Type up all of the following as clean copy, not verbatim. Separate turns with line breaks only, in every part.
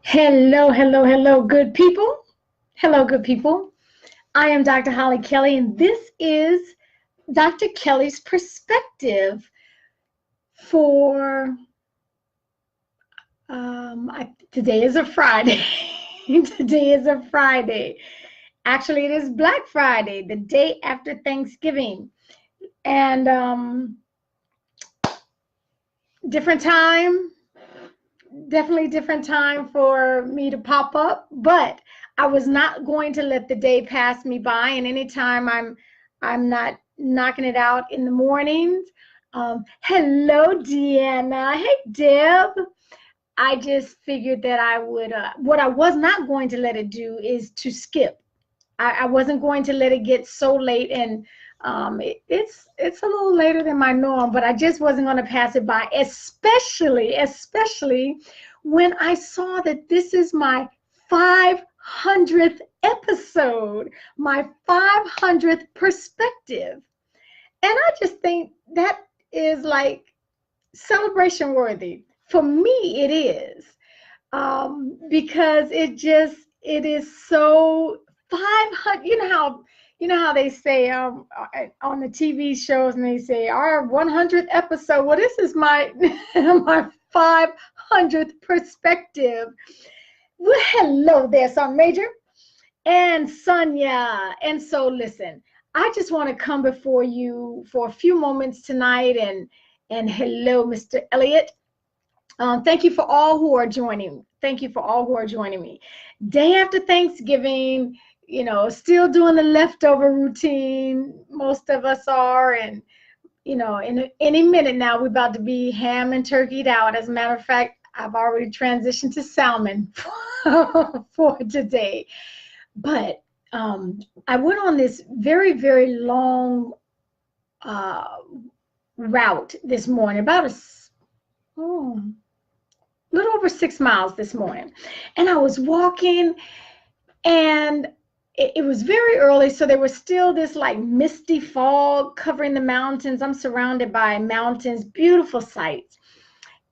Hello, hello, hello, good people. Hello, good people. I am Dr. Hollie Kelly, and this is Dr. Kelly's perspective for today is a Friday. Today is a Friday. Actually, it is Black Friday, the day after Thanksgiving. And different time, definitely different time for me to pop up, but I was not going to let the day pass me by. And anytime I'm not knocking it out in the mornings. Hello, Deanna. Hey, Deb. I just figured that I would. What I was not going to let it do is to skip. I wasn't going to let it get so late, and it's a little later than my norm, but I just wasn't going to pass it by, especially when I saw that this is my 500th episode, my 500th perspective. And I just think that is like celebration worthy. For me, it is, because it is so 500. You know how they say on the TV shows, and they say our 100th episode. Well, this is my my 500th perspective. Well, hello there, Son Major and Sonia. And so, listen, I just want to come before you for a few moments tonight, and hello, Mr. Elliott. Thank you for all who are joining. Thank you for all who are joining me. Day after Thanksgiving, still doing the leftover routine. Most of us are, and in any minute now, we're about to be ham and turkeyed out. As a matter of fact, I've already transitioned to salmon for today. But I went on this very, very long route this morning, about a little over 6 miles this morning. And I was walking, and it was very early, so there was still this like misty fog covering the mountains. I'm surrounded by mountains, beautiful sights.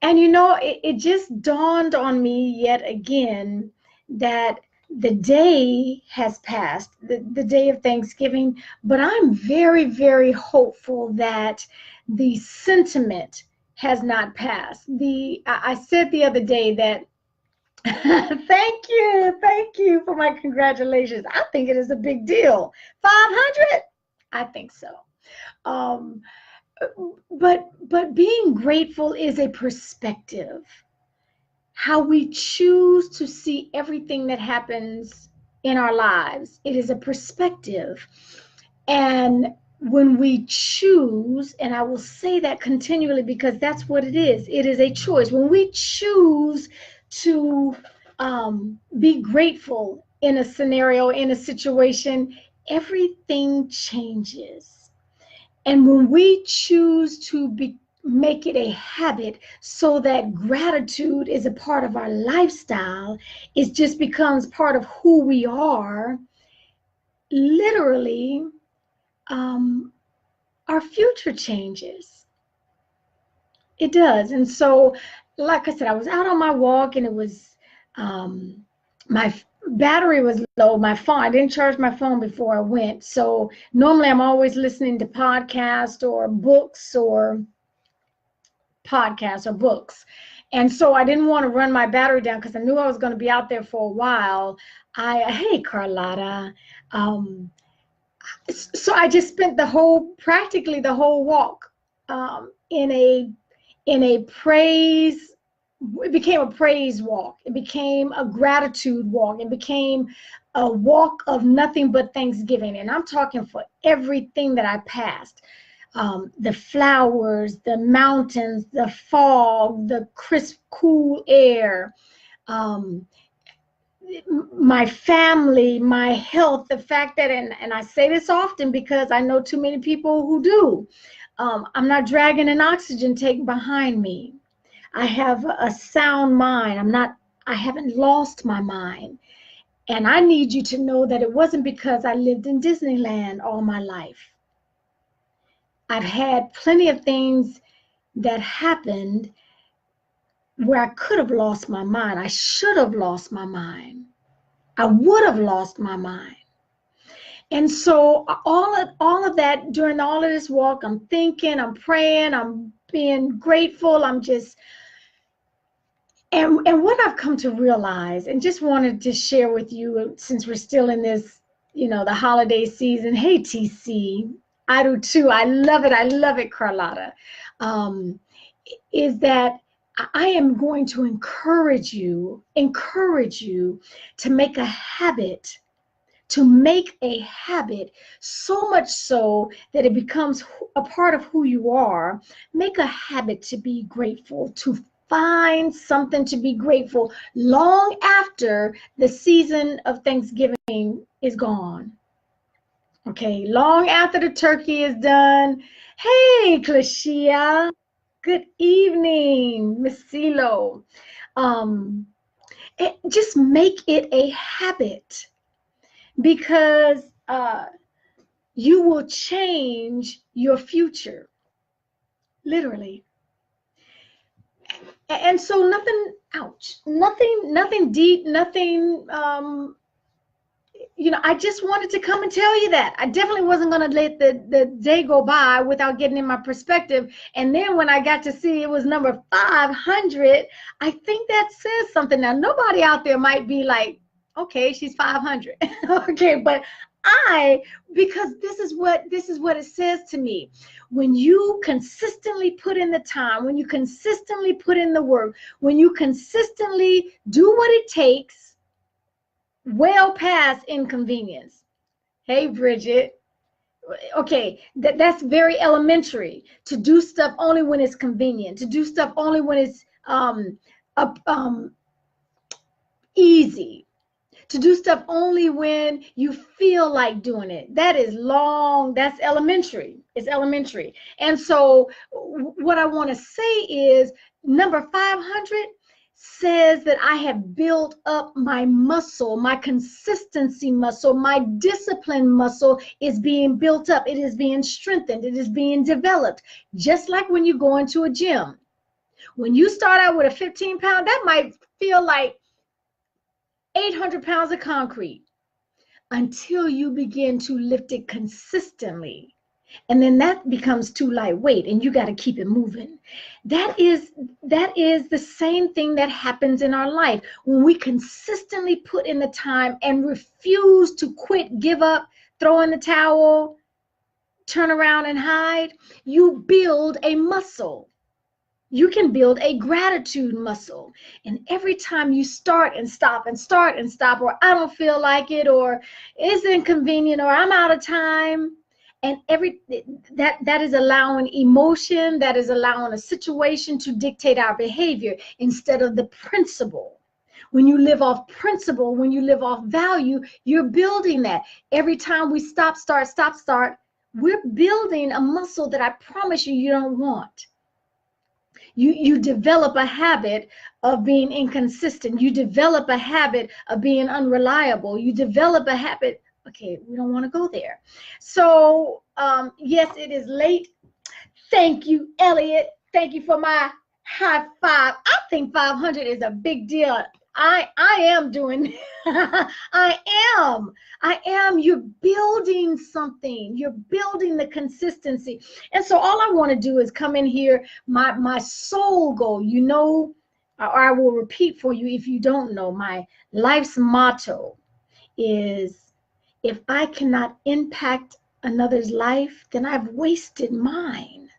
And it just dawned on me yet again that the day has passed, the day of Thanksgiving, but I'm very, very hopeful that the sentiment has not passed. I said the other day that thank you for my congratulations. I think it is a big deal. 500? I think so. Um, but being grateful is a perspective. How we choose to see everything that happens in our lives. It is a perspective. And when we choose, and I will say that continually because that's what it is a choice. When we choose to be grateful in a scenario, in a situation, everything changes. And when we choose to make it a habit so that gratitude is a part of our lifestyle, it just becomes part of who we are, literally, our future changes. It does. And so, like I said, I was out on my walk, and it was my battery was low. My phone, I didn't charge my phone before I went. So normally I'm always listening to podcasts or books. And so I didn't want to run my battery down because I knew I was going to be out there for a while. Hey, Carlotta. So I just spent practically the whole walk in a praise. It became a praise walk. It became a gratitude walk. It became a walk of nothing but thanksgiving. And I'm talking for everything that I passed. The flowers, the mountains, the fog, the crisp, cool air, my family, my health, the fact that, and I say this often because I know too many people who do, I'm not dragging an oxygen tank behind me. I have a sound mind. I haven't lost my mind. And I need you to know that it wasn't because I lived in Disneyland all my life. I've had plenty of things that happened where I could have lost my mind. I should have lost my mind. I would have lost my mind. And so all of that, during all of this walk, I'm thinking, I'm praying, I'm being grateful. I'm just, and what I've come to realize, and just wanted to share with you, since we're still in this, the holiday season. Hey, TC, I do too. I love it. I love it, Carlotta. Is that I am going to encourage you to make a habit, so much so that it becomes a part of who you are. Make a habit to be grateful, to find something to be grateful long after the season of Thanksgiving is gone. Okay, long after the turkey is done. Hey, Klashia. Good evening, Miss CeeLo. Just make it a habit, because you will change your future, literally. And so nothing deep, nothing, I just wanted to come and tell you that. I definitely wasn't going to let the day go by without getting in my perspective. And then when I got to see it was number 500, I think that says something. Now, nobody out there might be like, okay, she's 500. Okay, but because this is what it says to me. When you consistently put in the time, when you consistently put in the work, when you consistently do what it takes, well past inconvenience. Hey, Bridget. Okay, that's very elementary. To do stuff only when it's convenient. To do stuff only when it's easy. To do stuff only when you feel like doing it. That is long. That's elementary. It's elementary. And so what I want to say is number 500 says that I have built up my muscle, my consistency muscle, my discipline muscle is being built up. It is being strengthened. It is being developed. Just like when you go into a gym. When you start out with a 15-pound, that might feel like 800 pounds of concrete until you begin to lift it consistently. And then that becomes too lightweight and you got to keep it moving. That is the same thing that happens in our life. When we consistently put in the time and refuse to quit, give up, throw in the towel, turn around and hide, you build a muscle. You can build a gratitude muscle. And every time you start and stop, or I don't feel like it, or it's inconvenient, or I'm out of time, and that is allowing emotion, that is allowing a situation to dictate our behavior instead of the principle. When you live off principle, when you live off value, you're building that. Every time we stop, start, we're building a muscle that I promise you don't want. You develop a habit of being inconsistent. You develop a habit of being unreliable. You develop a habit. Okay, we don't want to go there. So, yes, it is late. Thank you, Elliot. Thank you for my high five. I think 500 is a big deal. I am doing, I am, you're building something. You're building the consistency. And so all I want to do is come in here, my soul goal, or I will repeat for you if you don't know, my life's motto is, if I cannot impact another's life, then I've wasted mine.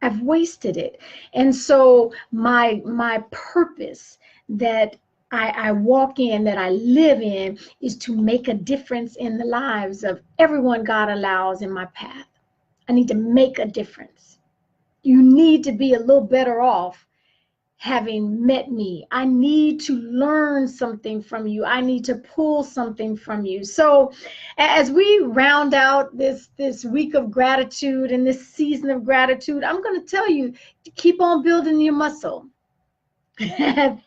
I've wasted it. And so my purpose that I walk in, that I live in, is to make a difference in the lives of everyone God allows in my path. I need to make a difference. You need to be a little better off having met me. I need to learn something from you. I need to pull something from you. So as we round out this week of gratitude and this season of gratitude, I'm going to tell you to keep on building your muscle.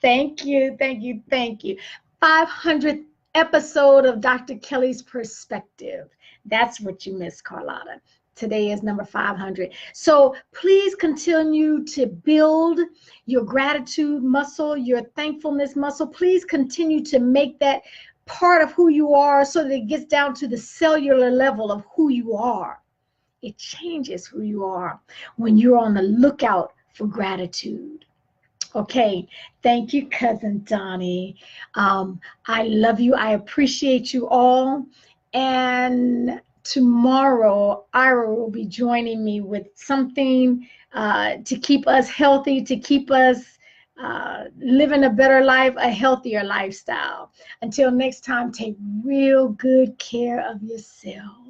Thank you. 500th episode of Dr. Kelly's Perspective. That's what you missed, Carlotta. Today is number 500. So please continue to build your gratitude muscle, your thankfulness muscle. Please continue to make that part of who you are so that it gets down to the cellular level of who you are. It changes who you are when you're on the lookout for gratitude. Okay, thank you, Cousin Donnie. I love you. I appreciate you all. And tomorrow, Ira will be joining me with something to keep us healthy, to keep us living a better life, a healthier lifestyle. Until next time, take real good care of yourself.